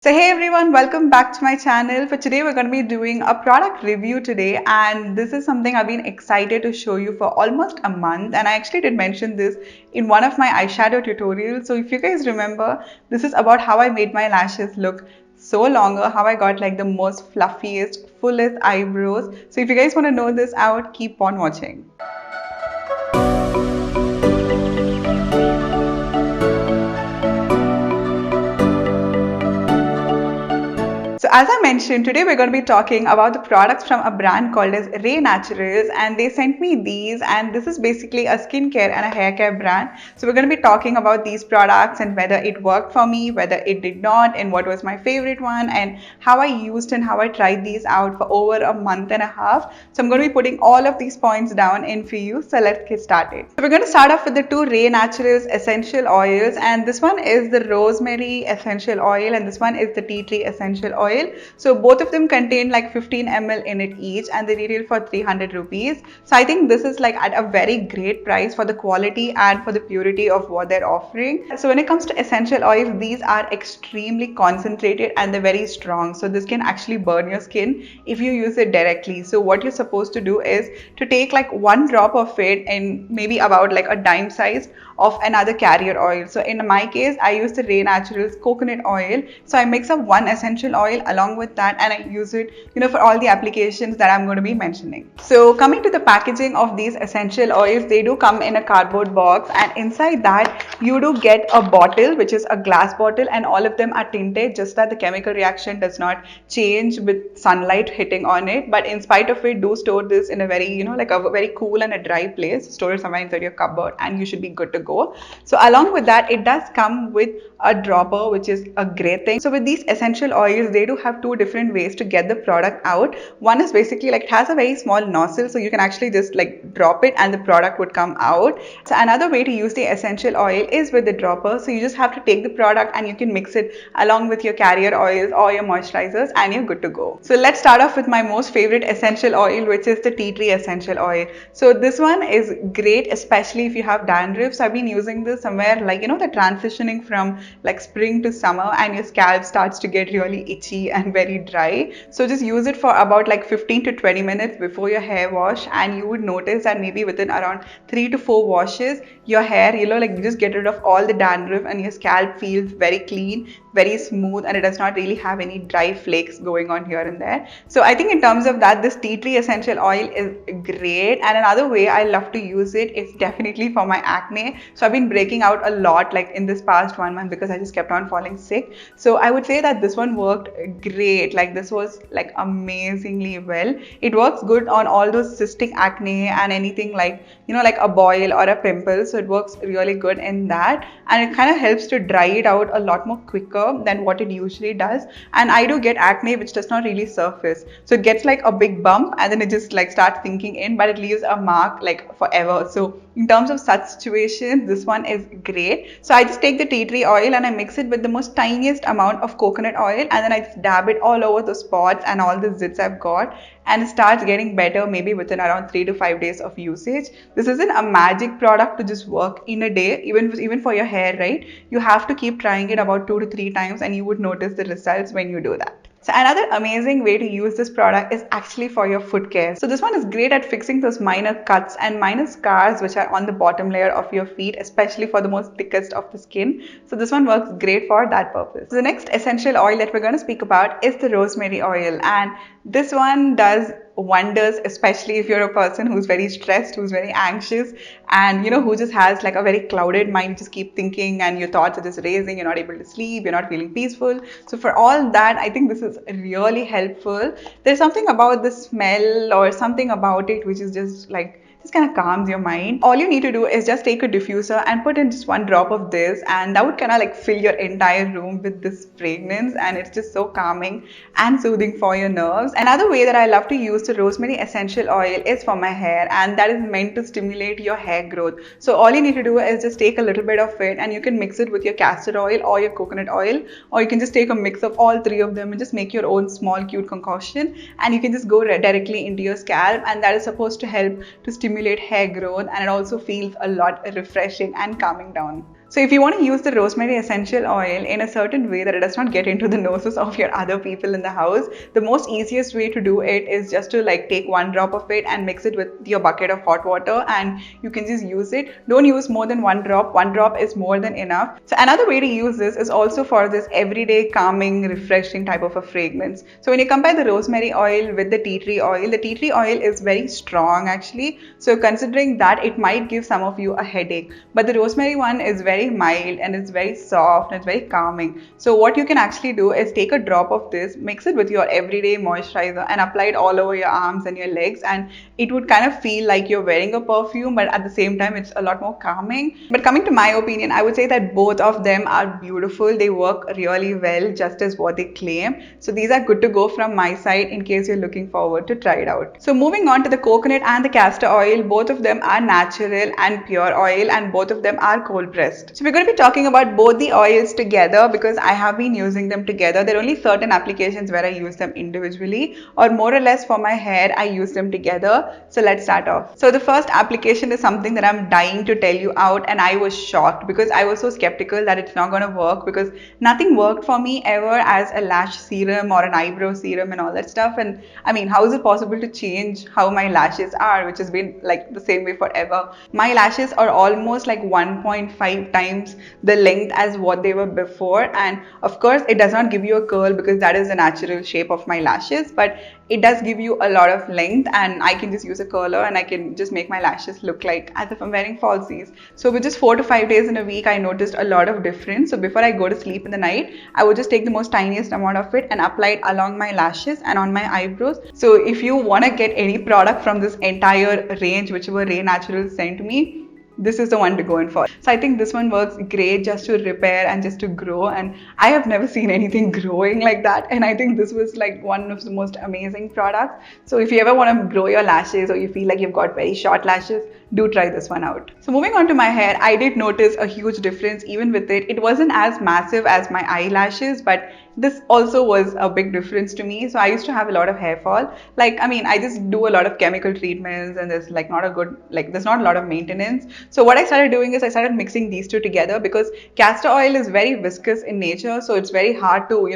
So hey everyone, welcome back to my channel. For today we're going to be doing a product review today, and this is something I've been excited to show you for almost a month, and I actually did mention this in one of my eyeshadow tutorials. So if you guys remember, this is about how I made my lashes look so longer, how I got like the most fluffiest, fullest eyebrows. So if you guys want to know this out, keep on watching. So as I mentioned, today we're going to be talking about the products from a brand called as Ray Naturals, and they sent me these, and this is basically a skincare and a hair care brand. So we're going to be talking about these products and whether it worked for me, whether it did not, and what was my favorite one, and how I used and how I tried these out for over a month and a half. So I'm going to be putting all of these points down in for you. So let's get started. So we're going to start off with the two Ray Naturals essential oils, and this one is the Rosemary essential oil and this one is the tea tree essential oil. So both of them contain like 15 ml in it each, and they retail for 300 rupees. So I think this is like at a very great price for the quality and for the purity of what they're offering. So when it comes to essential oils, these are extremely concentrated and they're very strong. So this can actually burn your skin if you use it directly. So what you're supposed to do is to take like one drop of it in maybe about like a dime size of another carrier oil. So in my case, I use the Ray Naturals coconut oil. So I mix up one essential oil along with that, and I use it, for all the applications that I'm going to be mentioning. So coming to the packaging of these essential oils, they do come in a cardboard box, and inside that you do get a bottle, which is a glass bottle, and all of them are tinted just that the chemical reaction does not change with sunlight hitting on it. But in spite of it, do store this in a very, like a very cool and a dry place. Store it somewhere inside your cupboard and you should be good to go. So along with that, it does come with a dropper, which is a great thing. So with these essential oils, they do have two different ways to get the product out. One is basically like it has a very small nozzle, so you can actually just like drop it and the product would come out. So another way to use the essential oil is with the dropper. So you just have to take the product and you can mix it along with your carrier oils or your moisturizers and you're good to go. So let's start off with my most favorite essential oil, which is the tea tree essential oil. So this one is great, especially if you have dandruff. So I've been using this somewhere like, the transitioning from like spring to summer and your scalp starts to get really itchy and very dry. So just use it for about like 15 to 20 minutes before your hair wash, and you would notice that maybe within around 3 to 4 washes, your hair, like you just get rid of all the dandruff and your scalp feels very clean, very smooth, and it does not really have any dry flakes going on here and there. So I think in terms of that, this tea tree essential oil is great. And another way I love to use it is definitely for my acne. So I've been breaking out a lot like in this past 1 month because I just kept on falling sick. So I would say that this one worked great. Like this was like amazingly well. It works good on all those cystic acne and anything like, like a boil or a pimple. So it works really good in that, and it kind of helps to dry it out a lot more quicker than what it usually does. And I do get acne which does not really surface, so it gets like a big bump and then it just like starts sinking in, but it leaves a mark like forever. So in terms of such situations, this one is great. So I just take the tea tree oil and I mix it with the most tiniest amount of coconut oil, and then I just dab it all over the spots and all the zits I've got, and it starts getting better maybe within around 3 to 5 days of usage. This isn't a magic product to just work in a day, even for your hair, right? You have to keep trying it about 2 to 3 times and you would notice the results when you do that. So another amazing way to use this product is actually for your foot care. So this one is great at fixing those minor cuts and minor scars which are on the bottom layer of your feet, especially for the most thickest of the skin. So this one works great for that purpose. So the next essential oil that we're going to speak about is the rosemary oil, and this one does wonders, especially if you're a person who's very stressed, who's very anxious, and who just has like a very clouded mind. You just keep thinking and your thoughts are just racing, you're not able to sleep, you're not feeling peaceful. So for all that, I think this is really helpful. There's something about the smell or something about it which is just like kind of calms your mind. All you need to do is just take a diffuser and put in just one drop of this, and that would kind of like fill your entire room with this fragrance, and it's just so calming and soothing for your nerves. Another way that I love to use the rosemary essential oil is for my hair, and that is meant to stimulate your hair growth. So all you need to do is just take a little bit of it and you can mix it with your castor oil or your coconut oil, or you can just take a mix of all three of them and just make your own small cute concoction, and you can just go directly into your scalp, and that is supposed to help to stimulate hair growth, and it also feels a lot refreshing and calming down. So if you want to use the rosemary essential oil in a certain way that it does not get into the noses of your other people in the house, the most easiest way to do it is just to like take 1 drop of it and mix it with your bucket of hot water, and you can just use it. Don't use more than 1 drop. 1 drop is more than enough. So another way to use this is also for this everyday calming, refreshing type of a fragrance. So when you compare the rosemary oil with the the tea tree oil is very strong actually. So considering that, it might give some of you a headache. But the rosemary one is very mild and it's very soft and it's very calming. So what you can actually do is take a drop of this, mix it with your everyday moisturizer and apply it all over your arms and your legs, and it would kind of feel like you're wearing a perfume, but at the same time it's a lot more calming. But coming to my opinion, I would say that both of them are beautiful. They work really well, just as what they claim. So these are good to go from my side in case you're looking forward to try it out. So moving on to the coconut and the castor oil, both of them are natural and pure oil, and both of them are cold pressed. So we're going to be talking about both the oils together because I have been using them together. There are only certain applications where I use them individually, or more or less for my hair I use them together. So let's start off. So the first application is something that I'm dying to tell you out, and I was shocked because I was so skeptical that it's not going to work, because nothing worked for me ever as a lash serum or an eyebrow serum and all that stuff. And I mean, how is it possible to change how my lashes are, which has been like the same way forever? My lashes are almost like 1.5 times the length as what they were before, and of course it does not give you a curl because that is the natural shape of my lashes, but it does give you a lot of length, and I can just use a curler and I can just make my lashes look like as if I'm wearing falsies. So with just 4 to 5 days in a week, I noticed a lot of difference. So before I go to sleep in the night, I would just take the most tiniest amount of it and apply it along my lashes and on my eyebrows. So if you want to get any product from this entire range, whichever Ray Naturals sent me, this is the one to go in for. So I think this one works great just to repair and just to grow, and I have never seen anything growing like that, and I think this was like one of the most amazing products. So if you ever want to grow your lashes, or you feel like you've got very short lashes, do try this one out. So moving on to my hair, I did notice a huge difference even with it. It wasn't as massive as my eyelashes, but this also was a big difference to me. So I used to have a lot of hair fall. Like, I mean, I just do a lot of chemical treatments, and there's like not a good, like there's not a lot of maintenance. So what I started doing is I started mixing these two together, because castor oil is very viscous in nature. So it's very hard to,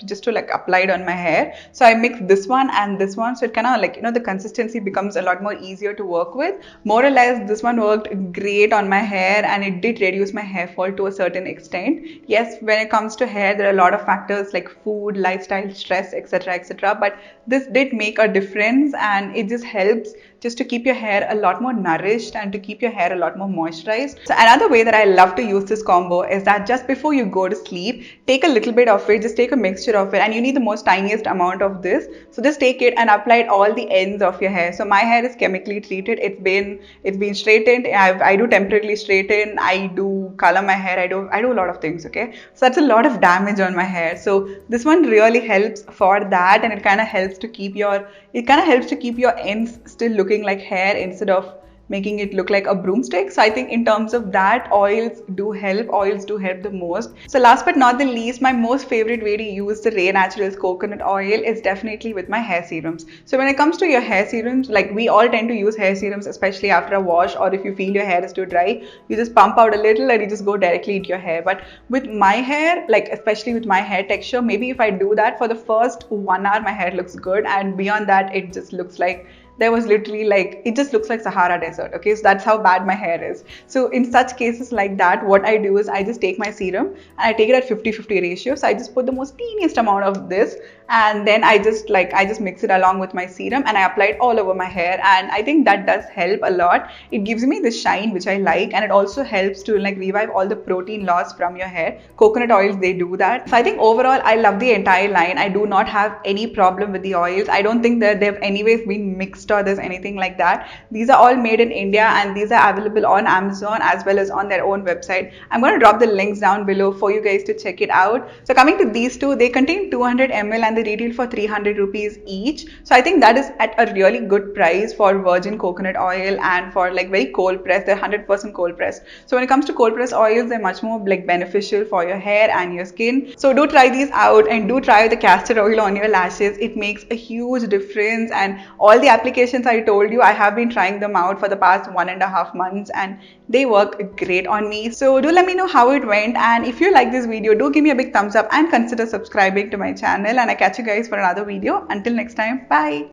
just to like apply it on my hair. So I mixed this one and this one, so it kind of like, the consistency becomes a lot more easier to work with. More or less, this one worked great on my hair, and it did reduce my hair fall to a certain extent. Yes, when it comes to hair, there are a lot of factors like food, lifestyle, stress, etc, etc, but this did make a difference, and it just helps just to keep your hair a lot more nourished and to keep your hair a lot more moisturized. So another way that I love to use this combo is that just before you go to sleep, take a little bit of it, just take a mixture of it, and you need the most tiniest amount of this. So just take it and apply it all the ends of your hair. So my hair is chemically treated. It's been straightened. I do temporarily straighten. I do color my hair. I do a lot of things. Okay, so that's a lot of damage on my hair. So this one really helps for that, and it kind of helps to keep your ends still looking like hair instead of making it look like a broomstick. So I think in terms of that, oils do help the most. So last but not the least, my most favorite way to use the Ray Naturals coconut oil is definitely with my hair serums. So when it comes to your hair serums, like we all tend to use hair serums, especially after a wash, or if you feel your hair is too dry, you just pump out a little and you just go directly into your hair. But with my hair, like especially with my hair texture, maybe if I do that for the first 1 hour, my hair looks good, and beyond that, it just looks like there was literally like, it just looks like Sahara Desert. Okay, so that's how bad my hair is. So in such cases like that, what I do is I just take my serum and I take it at 50-50 ratio. So I just put the most teeniest amount of this, and then I just mix it along with my serum and I apply it all over my hair, and I think that does help a lot. It gives me the shine which I like, and it also helps to like revive all the protein loss from your hair. Coconut oils, they do that. So I think overall I love the entire line. I do not have any problem with the oils. I don't think that they've anyways been mixed or there's anything like that. These are all made in India, and these are available on Amazon as well as on their own website. I'm going to drop the links down below for you guys to check it out. So coming to these two, they contain 200 ml and they retail for 300 rupees each. So I think that is at a really good price for virgin coconut oil, and for like very cold pressed. They're 100% cold pressed. So when it comes to cold pressed oils, they're much more like beneficial for your hair and your skin. So do try these out, and do try the castor oil on your lashes. It makes a huge difference, and all the applications applications I told you, I have been trying them out for the past 1.5 months and they work great on me. So do let me know how it went, and if you like this video, do give me a big thumbs up and consider subscribing to my channel, and I catch you guys for another video. Until next time, bye.